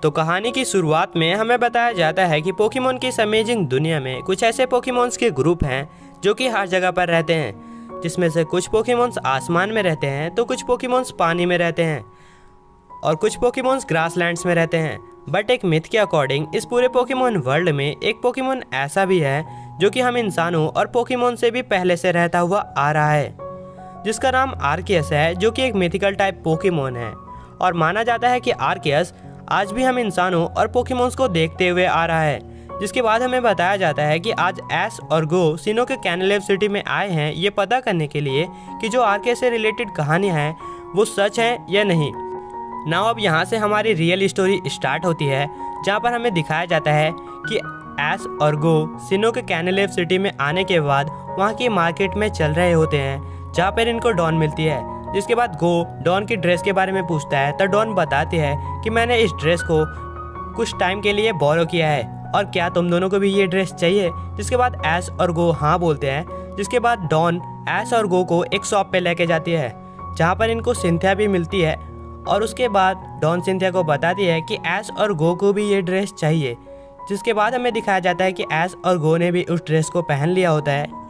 तो कहानी की शुरुआत में हमें बताया जाता है कि पोकेमॉन की इस अमेजिंग दुनिया में कुछ ऐसे पोकेमॉन्स के ग्रुप हैं जो कि हर जगह पर रहते हैं, जिसमें से कुछ पोकेमॉन्स आसमान में रहते हैं तो कुछ पोकेमॉन्स पानी में रहते हैं और कुछ पोकेमॉन्स ग्रासलैंड्स में रहते हैं। बट एक मिथ के अकॉर्डिंग इस पूरे पोकेमॉन वर्ल्ड में एक पोकेमॉन ऐसा भी है जो कि हम इंसानों और पोकेमॉन से भी पहले से रहता हुआ आ रहा है, जिसका नाम आर्कियस है, जो कि एक मिथिकल टाइप पोकेमॉन है। और माना जाता है कि आर्कियस आज भी हम इंसानों और पोकेमॉन्स को देखते हुए आ रहा है। जिसके बाद हमें बताया जाता है कि आज एस और गो सिनो के कैनलेव सिटी में आए हैं ये पता करने के लिए कि जो आर्कियस से रिलेटेड कहानियाँ हैं वो सच हैं या नहीं। नाउ अब यहाँ से हमारी रियल स्टोरी स्टार्ट होती है, जहाँ पर हमें दिखाया जाता है कि एस और गो सिनो के कैनलेव सिटी में आने के बाद वहाँ की मार्केट में चल रहे होते हैं, जहाँ पर इनको डॉन मिलती है। जिसके बाद गो डॉन की ड्रेस के बारे में पूछता है तो डॉन बताती है कि मैंने इस ड्रेस को कुछ टाइम के लिए बोरो किया है और क्या तुम दोनों को भी ये ड्रेस चाहिए। जिसके बाद एस और गो हाँ बोलते हैं। जिसके बाद डॉन एस और गो को एक शॉप पे लेके जाती है, जहाँ पर इनको सिंथिया भी मिलती है। और उसके बाद डॉन सिंथिया को बताती है कि एस और गो को भी ये ड्रेस चाहिए। जिसके बाद हमें दिखाया जाता है कि एस और गो ने भी उस ड्रेस को पहन लिया होता है।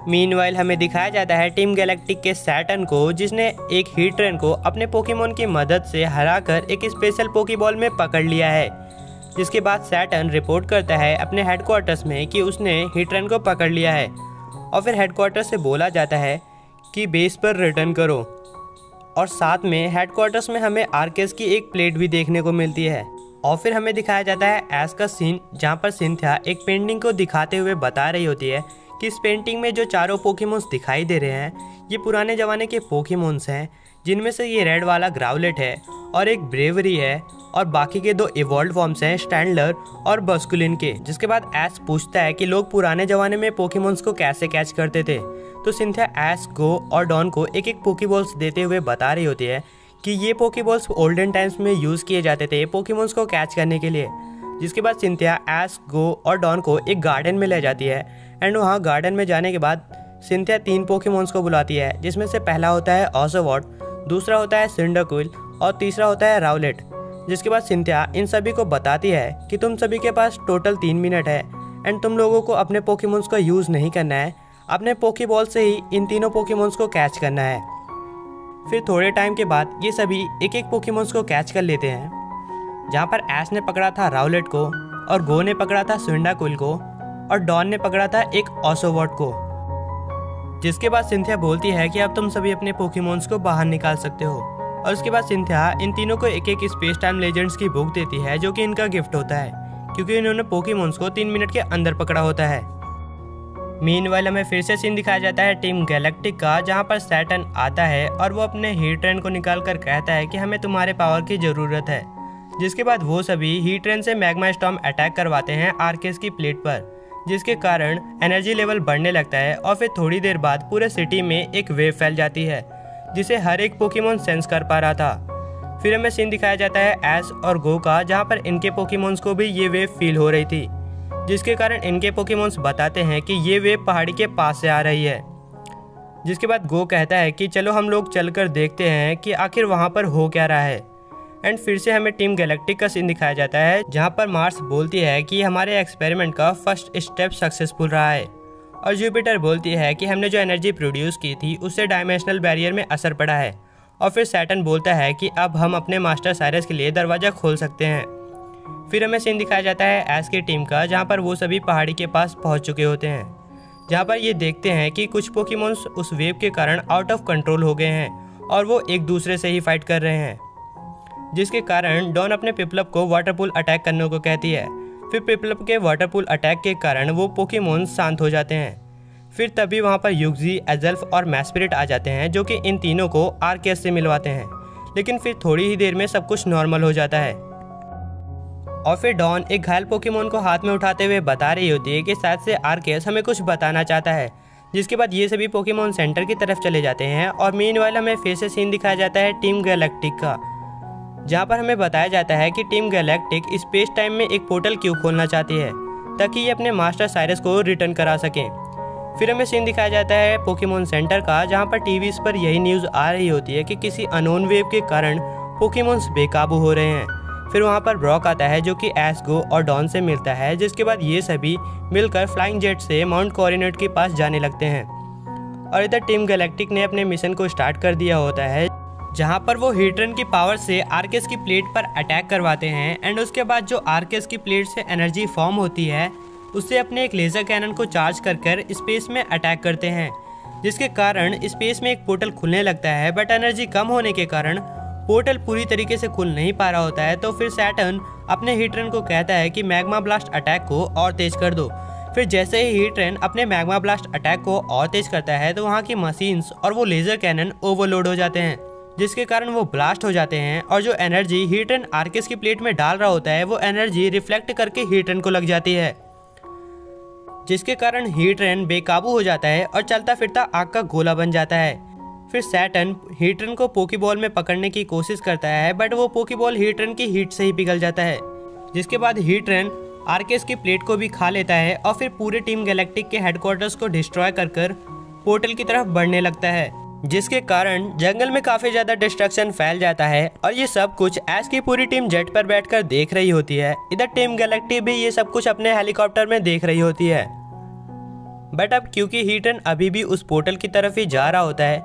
मीनवाइल हमें दिखाया जाता है टीम गैलेक्टिक के सैटर्न को, जिसने एक हीट्रेन को अपने पोकेमॉन की मदद से हराकर एक स्पेशल पोकेबॉल में पकड़ लिया है। जिसके बाद सैटर्न रिपोर्ट करता है अपने हेडक्वार्टर्स में कि उसने हीट्रेन को पकड़ लिया है और फिर हेडक्वार्टर से बोला जाता है कि बेस पर रिटर्न करो। और साथ में हेडक्वार्टर्स में हमें आर्कियस की एक प्लेट भी देखने को मिलती है। और फिर हमें दिखाया जाता है एस का सीन, जहाँ पर सिंथिया एक पेंटिंग को दिखाते हुए बता रही होती है कि इस पेंटिंग में जो चारों पोकेमॉन्स दिखाई दे रहे हैं ये पुराने ज़माने के पोकेमॉन्स हैं, जिनमें से ये रेड वाला ग्राउलेट है और एक ब्रेवरी है और बाकी के 2 इवॉल्व फॉर्म्स हैं स्टैंडलर और बस्कुलिन के। जिसके बाद एस पूछता है कि लोग पुराने ज़माने में पोकेमॉन्स को कैसे कैच करते थे, तो सिंथिया एस, गो और डॉन को एक एक पोकेबॉल्स देते हुए बता रही होती है कि ये पोकेबॉल्स ओल्डन टाइम्स में यूज़ किए जाते थे पोकेमॉन्स को कैच करने के लिए। जिसके बाद सिंथिया एस, गो और डॉन को एक गार्डन में ले जाती है एंड वहाँ गार्डन में जाने के बाद सिंथिया 3 पोकेमॉन्स को बुलाती है, जिसमें से पहला होता है ऑसोवॉट, दूसरा होता है सिंडाकुइल और तीसरा होता है राउलेट। जिसके बाद सिंथिया इन सभी को बताती है कि तुम सभी के पास टोटल 3 मिनट है एंड तुम लोगों को अपने पोकेमॉन्स का यूज़ नहीं करना है, अपने पोकेबॉल से ही इन तीनों पोकेमॉन्स को कैच करना है। फिर थोड़े टाइम के बाद ये सभी एक एक पोकेमॉन्स को कैच कर लेते हैं, जहाँ पर एस ने पकड़ा था राउलेट को और गो ने पकड़ा था सिंडाकुइल को और डॉन ने पकड़ा था एक ऑसोवॉट को। जिसके बाद सिंथिया बोलती है कि अब तुम सभी अपने पोकेमॉन्स को बाहर निकाल सकते हो। और उसके बाद सिंथिया इन तीनों को एक एक स्पेस टाइम लेजेंड्स की बुक देती है, जो कि इनका गिफ्ट होता है क्योंकि इन्होंने पोकेमॉन्स को 3 मिनट के अंदर पकड़ा होता है। मीनवाइल हमें फिर से सीन दिखाया जाता है टीम गैलेक्टिक का, जहाँ पर सैटर्न आता है और वो अपने हीट्रेन को निकाल कर कहता है कि हमें तुम्हारे पावर की ज़रूरत है। जिसके बाद वो सभी हीट्रेन से मैग्मा स्टॉर्म अटैक करवाते हैं आर्कियस की प्लेट पर, जिसके कारण एनर्जी लेवल बढ़ने लगता है। और फिर थोड़ी देर बाद पूरे सिटी में एक वेव फैल जाती है, जिसे हर एक पोकेमॉन सेंस कर पा रहा था। फिर हमें सीन दिखाया जाता है एस और गो का, जहाँ पर इनके पोकेमॉन्स को भी ये वेव फील हो रही थी, जिसके कारण इनके पोकेमॉन्स बताते हैं कि ये वेव पहाड़ी के पास से आ रही है। जिसके बाद गो कहता है कि चलो हम लोग चलकर देखते हैं कि आखिर वहाँ पर हो क्या रहा है। एंड फिर से हमें टीम गैलेक्टिक का सीन दिखाया जाता है, जहाँ पर मार्स बोलती है कि हमारे एक्सपेरिमेंट का फर्स्ट स्टेप सक्सेसफुल रहा है। और जुपिटर बोलती है कि हमने जो एनर्जी प्रोड्यूस की थी उससे डायमेंशनल बैरियर में असर पड़ा है। और फिर सैटर्न बोलता है कि अब हम अपने मास्टर साइरस के लिए दरवाज़ा खोल सकते हैं। फिर हमें सीन दिखाया जाता है एस की टीम का, जहाँ पर वो सभी पहाड़ी के पास पहुँच चुके होते हैं, जहाँ पर ये देखते हैं कि कुछ पोकेमॉन्स उस वेव के कारण आउट ऑफ कंट्रोल हो गए हैं और वो एक दूसरे से ही फाइट कर रहे हैं। जिसके कारण डॉन अपने पिपलप को वाटरपूल अटैक करने को कहती है। फिर पिपलप के वाटरपूल अटैक के कारण वो पोकेमॉन्स शांत हो जाते हैं। फिर तभी वहाँ पर युक्जी, एजल्फ और मैस्पिरिट आ जाते हैं, जो कि इन तीनों को आर्कियस से मिलवाते हैं। लेकिन फिर थोड़ी ही देर में सब कुछ नॉर्मल हो जाता है। और फिर डॉन एक घायल पोकेमॉन को हाथ में उठाते हुए बता रही होती है कि शायद से आर्कियस हमें कुछ बताना चाहता है। जिसके बाद ये सभी पोकेमॉन सेंटर की तरफ चले जाते हैं। और मीनवाइल हमें फिर से सीन दिखाया जाता है टीम गैलेक्टिक का, जहाँ पर हमें बताया जाता है कि टीम गैलेक्टिक स्पेस टाइम में एक पोर्टल क्यों खोलना चाहती है, ताकि ये अपने मास्टर साइरस को रिटर्न करा सकें। फिर हमें सीन दिखाया जाता है पोकेमॉन सेंटर का, जहाँ पर टीवीज़ पर यही न्यूज़ आ रही होती है कि किसी अननोन वेव के कारण पोकेमॉन्स बेकाबू हो रहे हैं। फिर वहाँ पर ब्रॉक आता है जो कि एस, गो और डॉन से मिलता है, जिसके बाद ये सभी मिलकर फ्लाइंग जेट से माउंट कोऑर्डिनेट के पास जाने लगते हैं। और इधर टीम गैलेक्टिक ने अपने मिशन को स्टार्ट कर दिया होता है, जहाँ पर वो हीट्रन की पावर से आर्केस की प्लेट पर अटैक करवाते हैं। एंड उसके बाद जो आर्केस की प्लेट से एनर्जी फॉर्म होती है उससे अपने एक लेज़र कैनन को चार्ज कर स्पेस में अटैक करते हैं, जिसके कारण स्पेस में एक पोर्टल खुलने लगता है। बट एनर्जी कम होने के कारण पोर्टल पूरी तरीके से खुल नहीं पा रहा होता है। तो फिर सैटर्न अपने हीट्रन को कहता है कि मैग्मा ब्लास्ट अटैक को और तेज कर दो। फिर जैसे ही हीट्रन अपने मैग्मा ब्लास्ट अटैक को और तेज करता है तो वहाँ की मशीन्स और वो लेज़र कैनन ओवरलोड हो जाते हैं, जिसके कारण वो ब्लास्ट हो जाते हैं। और जो एनर्जी हीट्रन आर्केस की प्लेट में डाल रहा होता है वो एनर्जी रिफ्लेक्ट करके हीट्रन को लग जाती है, जिसके कारण हीट्रन बेकाबू हो जाता है और चलता फिरता आग का गोला बन जाता है। फिर सैटर्न हीट्रन को पोकेबॉल में पकड़ने की कोशिश करता है, बट वो पोकेबॉल हीट्रन की हीट से ही पिघल जाता है, जिसके बाद हीट्रन आर्केस की प्लेट को भी खा लेता है और फिर पूरे टीम गैलेक्टिक के हेडक्वार्टर्स को डिस्ट्रॉय कर पोर्टल की तरफ बढ़ने लगता है, जिसके कारण जंगल में काफ़ी ज़्यादा डिस्ट्रक्शन फैल जाता है। और ये सब कुछ एस की पूरी टीम जेट पर बैठकर देख रही होती है। इधर टीम गैलेक्टिक भी ये सब कुछ अपने हेलीकॉप्टर में देख रही होती है। बट अब क्योंकि हीट्रन अभी भी उस पोर्टल की तरफ ही जा रहा होता है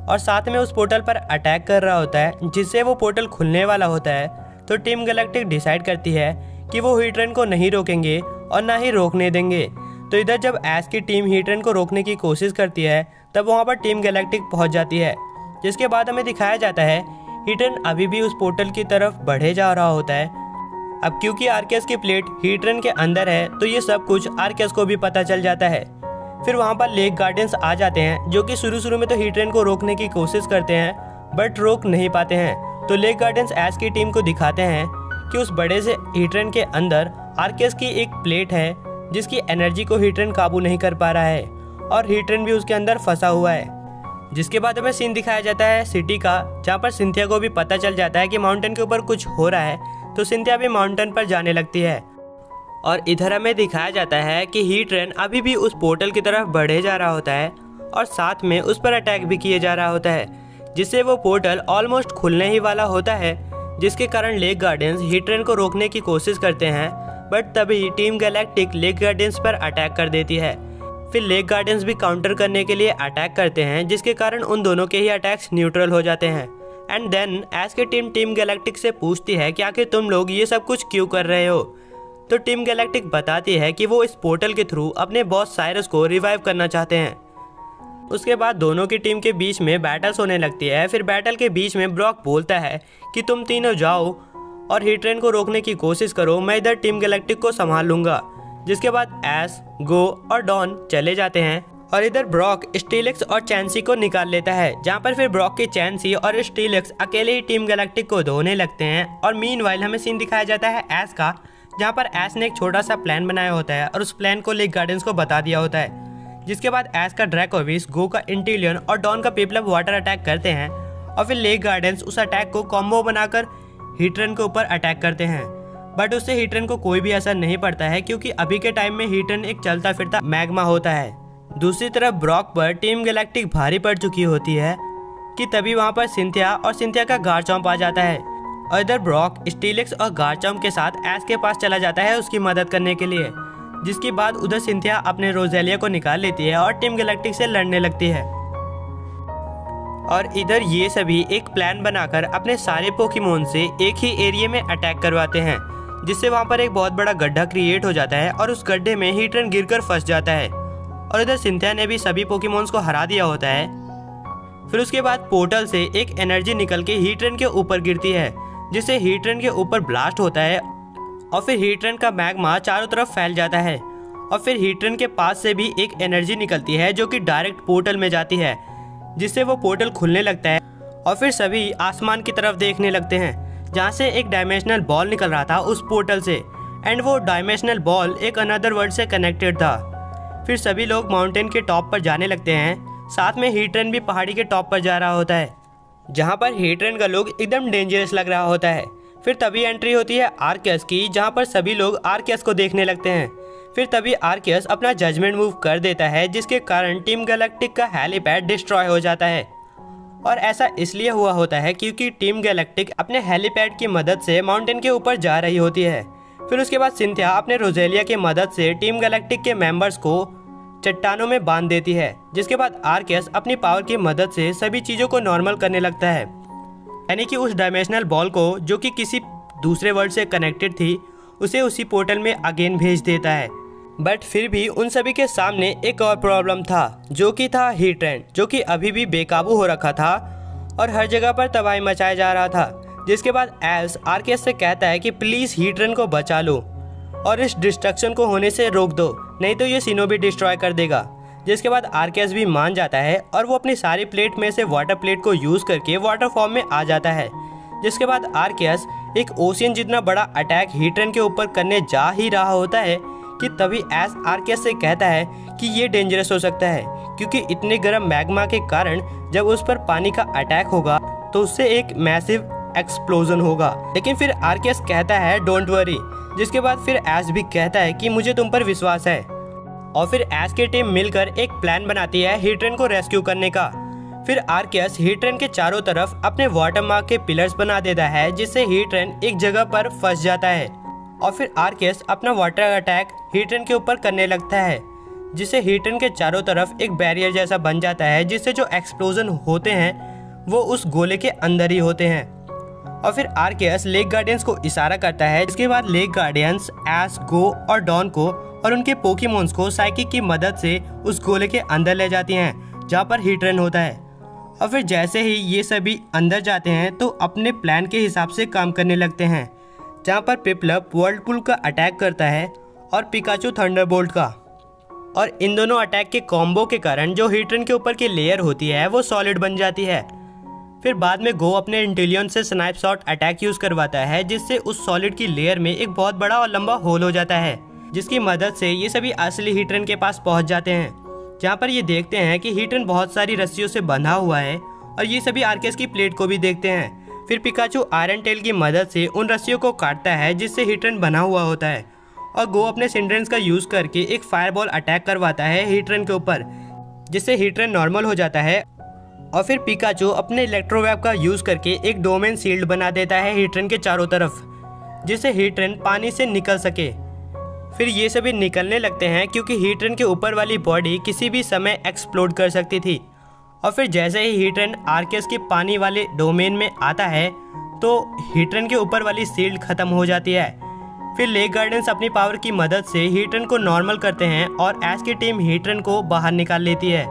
और साथ में उस पोर्टल पर अटैक कर रहा होता है, जिससे वो पोर्टल खुलने वाला होता है, तो टीम गैलेक्टिक डिसाइड करती है कि वो हीट्रन को नहीं रोकेंगे और ना ही रोकने देंगे। तो इधर जब एस की टीम हीट्रन को रोकने की कोशिश करती है तब वहाँ पर टीम गैलेक्टिक पहुँच जाती है, जिसके बाद हमें दिखाया जाता है हीट्रन अभी भी उस पोर्टल की तरफ बढ़े जा रहा होता है। अब क्योंकि आर्केस की प्लेट हीट्रन के अंदर है तो ये सब कुछ आर्केस को भी पता चल जाता है। फिर वहाँ पर लेक गार्डियंस आ जाते हैं, जो कि शुरू में तो हीट्रन को रोकने की कोशिश करते हैं बट रोक नहीं पाते हैं। तो लेक गार्डियंस एस की टीम को दिखाते हैं कि उस बड़े से हीट्रन के अंदर आर्केस की एक प्लेट है, जिसकी एनर्जी को हीट्रन काबू नहीं कर पा रहा है और हीट्रन भी उसके अंदर फंसा हुआ है। जिसके बाद हमें सीन दिखाया जाता है सिटी का, जहाँ पर सिंथिया को भी पता चल जाता है कि माउंटेन के ऊपर कुछ हो रहा है, तो सिंथिया भी माउंटेन पर जाने लगती है। और इधर हमें दिखाया जाता है कि हीट्रन अभी भी उस पोर्टल की तरफ बढ़े जा रहा होता है और साथ में उस पर अटैक भी किए जा रहा होता है, जिससे वो पोर्टल ऑलमोस्ट खुलने ही वाला होता है, जिसके कारण लेक गार्डियंस हीट्रन को रोकने की कोशिश करते हैं। बट तभी टीम गैलेक्टिक लेक गार्डियंस पर अटैक कर देती है। फिर लेक गार्डियंस भी काउंटर करने के लिए अटैक करते हैं, जिसके कारण उन दोनों के ही अटैक्स न्यूट्रल हो जाते हैं। एंड देन एस की टीम गैलेक्टिक से पूछती है कि आखिर तुम लोग ये सब कुछ क्यों कर रहे हो। तो टीम गैलेक्टिक बताती है कि वो इस पोर्टल के थ्रू अपने बॉस साइरस को रिवाइव करना चाहते हैं। उसके बाद दोनों की टीम के बीच में बैटल्स होने लगती है। फिर बैटल के बीच में ब्रॉक बोलता है कि तुम तीनों जाओ और हीट्रन को रोकने की कोशिश करो, मैं इधर टीम गैलेक्टिक को संभाल लूंगा। जिसके बाद एस, गो और डॉन चले जाते हैं और इधर ब्रॉक स्टीलेक्स और चैंसी को निकाल लेता है, जहाँ पर फिर ब्रॉक की चैंसी और स्टीलेक्स अकेले ही टीम गैलेक्टिक को धोने लगते हैं। और मीनवाइल हमें सीन दिखाया जाता है एस का, जहाँ पर एस ने एक छोटा सा प्लान बनाया होता है और उस प्लान को लेक गार्डियंस को बता दिया होता है। जिसके बाद एस का ड्रैकोविस, गो का इंटेलियन और डॉन का पेपलप वाटर अटैक करते हैं और फिर लेक गार्डियंस उस अटैक को कॉम्बो बनाकर हीट्रन के ऊपर अटैक करते हैं। बट उससे हीट्रन को कोई भी असर नहीं पड़ता है, क्योंकि अभी के टाइम में हीट्रन एक चलता फिरता मैग्मा होता है। दूसरी तरफ ब्रॉक पर टीम गैलेक्टिक भारी पड़ चुकी होती है कि तभी वहाँ पर सिंथिया और सिंथिया का गार्चॉम्प आ जाता है। और इधर ब्रॉक स्टीलेक्स और गार्चॉम्प के साथ एस के पास चला जाता है उसकी मदद करने के लिए। जिसके बाद उधर सिंथिया अपने रोजेलिया को निकाल लेती है और टीम गैलेक्टिक से लड़ने लगती है। और इधर ये सभी एक प्लान बनाकर अपने सारे पोकेमोन से एक ही एरिया में अटैक करवाते हैं, जिससे वहाँ पर एक बहुत बड़ा गड्ढा क्रिएट हो जाता है और उस गड्ढे में हीट्रन गिरकर फंस जाता है। और इधर सिंथिया ने भी सभी पोकेमोन्स को हरा दिया होता है। फिर उसके बाद पोर्टल से एक एनर्जी निकल के हीट्रन के ऊपर गिरती है, जिससे हीट्रन के ऊपर ब्लास्ट होता है और फिर हीट्रन का मैग्मा चारों तरफ फैल जाता है। और फिर हीट्रन के पास से भी एक एनर्जी निकलती है जो कि डायरेक्ट पोर्टल में जाती है, जिससे वो पोर्टल खुलने लगता है। और फिर सभी आसमान की तरफ देखने लगते हैं, जहाँ से एक डायमेंशनल बॉल निकल रहा था उस पोर्टल से। एंड वो डायमेंशनल बॉल एक अनदर वर्ल्ड से कनेक्टेड था। फिर सभी लोग माउंटेन के टॉप पर जाने लगते हैं, साथ में हीट्रन भी पहाड़ी के टॉप पर जा रहा होता है, जहाँ पर हीट्रन का लुक एकदम डेंजरस लग रहा होता है। फिर तभी एंट्री होती है आर्केस की, जहाँ पर सभी लोग आर्केस को देखने लगते हैं। फिर तभी आर्केस अपना जजमेंट मूव कर देता है, जिसके कारण टीम गैलेक्टिक का हेलीपैड डिस्ट्रॉय हो जाता है और ऐसा इसलिए हुआ होता है क्योंकि टीम गैलेक्टिक अपने हेलीपैड की मदद से माउंटेन के ऊपर जा रही होती है। फिर उसके बाद सिंथिया अपने रोजेलिया की मदद से टीम गैलेक्टिक के मेंबर्स को चट्टानों में बांध देती है, जिसके बाद आर्केस अपनी पावर की मदद से सभी चीज़ों को नॉर्मल करने लगता है, यानी कि उस डायमेंशनल बॉल को जो कि किसी दूसरे वर्ल्ड से कनेक्टेड थी उसे उसी पोर्टल में अगेन भेज देता है। बट फिर भी उन सभी के सामने एक और प्रॉब्लम था, जो कि था हीट ट्रेन, जो कि अभी भी बेकाबू हो रखा था और हर जगह पर तबाही मचाया जा रहा था। जिसके बाद एल्स आर्केस से कहता है कि प्लीज़ हीट ट्रेन को बचा लो और इस डिस्ट्रक्शन को होने से रोक दो, नहीं तो ये सिनोबी डिस्ट्रॉय कर देगा। जिसके बाद आर्केस भी मान जाता है और वो अपनी सारी प्लेट में से वाटर प्लेट को यूज़ करके वाटर फॉर्म में आ जाता है। जिसके बाद आर्केस एक ओशियन जितना बड़ा अटैक हीट ट्रेन के ऊपर करने जा ही रहा होता है कि तभी एस आर्केस से कहता है कि ये डेंजरस हो सकता है, क्योंकि इतने गर्म मैग्मा के कारण जब उस पर पानी का अटैक होगा तो उससे एक मैसिव एक्सप्लोजन होगा। लेकिन फिर आर्केस कहता है डोंट वरी। जिसके बाद फिर एस भी कहता है कि मुझे तुम पर विश्वास है, और फिर एस की टीम मिलकर एक प्लान बनाती है हीट ट्रेन को रेस्क्यू करने का। फिर आर्केस हीट ट्रेन के चारों तरफ अपने वाटर मार्क के पिलर्स बना देता है, जिससे हीट ट्रेन एक जगह पर फंस जाता है। और फिर आर्केस अपना वाटर अटैक हीट ट्रेन के ऊपर करने लगता है, जिससे हीट ट्रेन के चारों तरफ एक बैरियर जैसा बन जाता है, जिससे जो एक्सप्लोजन होते हैं वो उस गोले के अंदर ही होते हैं। और फिर आर्केस लेक गार्डियंस को इशारा करता है। इसके बाद लेक गार्डियंस एस, गो और डॉन को और उनके पोकेमॉन्स को साइकिक की मदद से उस गोले के अंदर ले जाती हैं, जहाँ पर हीट ट्रेन होता है। और फिर जैसे ही ये सभी अंदर जाते हैं तो अपने प्लान के हिसाब से काम करने लगते हैं, जहाँ पर पिपलप वर्ल्डपुल का अटैक करता है और पिकाचू थंडरबोल्ट का। और इन दोनों अटैक के कॉम्बो के कारण जो हीट ट्रेन के ऊपर की लेयर होती है वो सॉलिड बन जाती है। फिर बाद में गो अपने इंटेलिजेंस से स्नाइप शॉट अटैक यूज करवाता है, जिससे उस सॉलिड की लेयर में एक बहुत बड़ा और लंबा होल हो जाता है, जिसकी मदद से ये सभी असली हीट ट्रेन के पास पहुंच जाते हैं, जहाँ पर ये देखते हैं कि हीट ट्रेन बहुत सारी रस्सियों से बंधा हुआ है। और ये सभी आर्केस की प्लेट को भी देखते हैं। फिर पिकाचू आयरन टेल की मदद से उन रस्सियों को काटता है, जिससे हीट ट्रेन बना हुआ होता है। और गो अपने सिंड्रेंस का यूज करके एक फायरबॉल अटैक करवाता है हीट ट्रेन के ऊपर, जिससे हीट ट्रेन नॉर्मल हो जाता है। और फिर पिकाचू अपने इलेक्ट्रोवेव का यूज करके एक डोमेन शील्ड बना देता है हीट ट्रेन के चारों तरफ, जिससे हीट ट्रेन पानी से निकल सके। फिर ये सभी निकलने लगते हैं, क्योंकि हीट ट्रेन के ऊपर वाली बॉडी किसी भी समय एक्सप्लोड कर सकती थी। और फिर जैसे ही हीट ट्रेन आर्केस के पानी वाले डोमेन में आता है तो हीट ट्रेन के ऊपर वाली शील्ड खत्म हो जाती है। फिर लेक गार्डियंस अपनी पावर की मदद से हीट ट्रेन को नॉर्मल करते हैं और एस की टीम हीट ट्रेन को बाहर निकाल लेती है।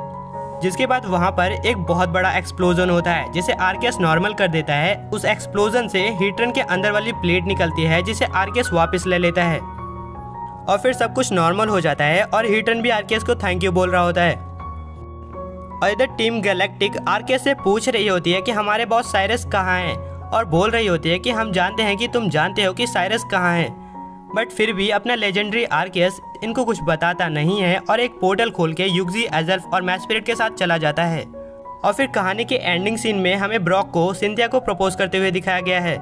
जिसके बाद वहाँ पर एक बहुत बड़ा एक्सप्लोजन होता है, जिसे आर्केस नॉर्मल कर देता है। उस एक्सप्लोजन से हीट ट्रेन के अंदर वाली प्लेट निकलती है, जिसे आर्केस वापस ले लेता है। और फिर सब कुछ नॉर्मल हो जाता है और हीट ट्रेन भी आर्केस को थैंक यू बोल रहा होता है। और इधर टीम गैलेक्टिक आर्केस से पूछ रही होती है कि हमारे बॉस साइरस कहाँ हैं, और बोल रही होती है कि हम जानते हैं कि तुम जानते हो कि साइरस कहाँ है। बट फिर भी अपना लेजेंडरी आर्केस इनको कुछ बताता नहीं है और एक पोर्टल खोल के युक्जी, एजल्फ और मैस्पिरिट के साथ चला जाता है। और फिर कहानी के एंडिंग सीन में हमें ब्रॉक को सिंथिया को प्रपोज करते हुए दिखाया गया है।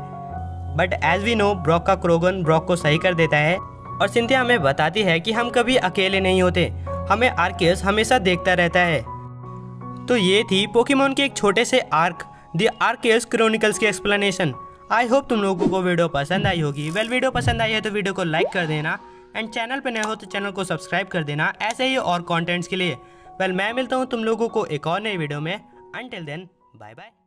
But as we know Brock का क्रोगन ब्रॉक को सही कर देता है और सिंथिया हमें बताती है कि हम कभी अकेले नहीं होते, हमें आर्केस हमेशा देखता रहता है। तो ये थी पोकेमॉन के एक छोटे से आर्क द आर्केस क्रॉनिकल्स की एक्सप्लेनेशन। आई होप तुम लोगों को वीडियो पसंद आई होगी। वीडियो पसंद आई है तो वीडियो को लाइक कर देना, एंड चैनल पे नए हो तो चैनल को सब्सक्राइब कर देना ऐसे ही और कंटेंट्स के लिए। मैं मिलता हूँ तुम लोगों को एक और नई वीडियो में। Until then bye bye.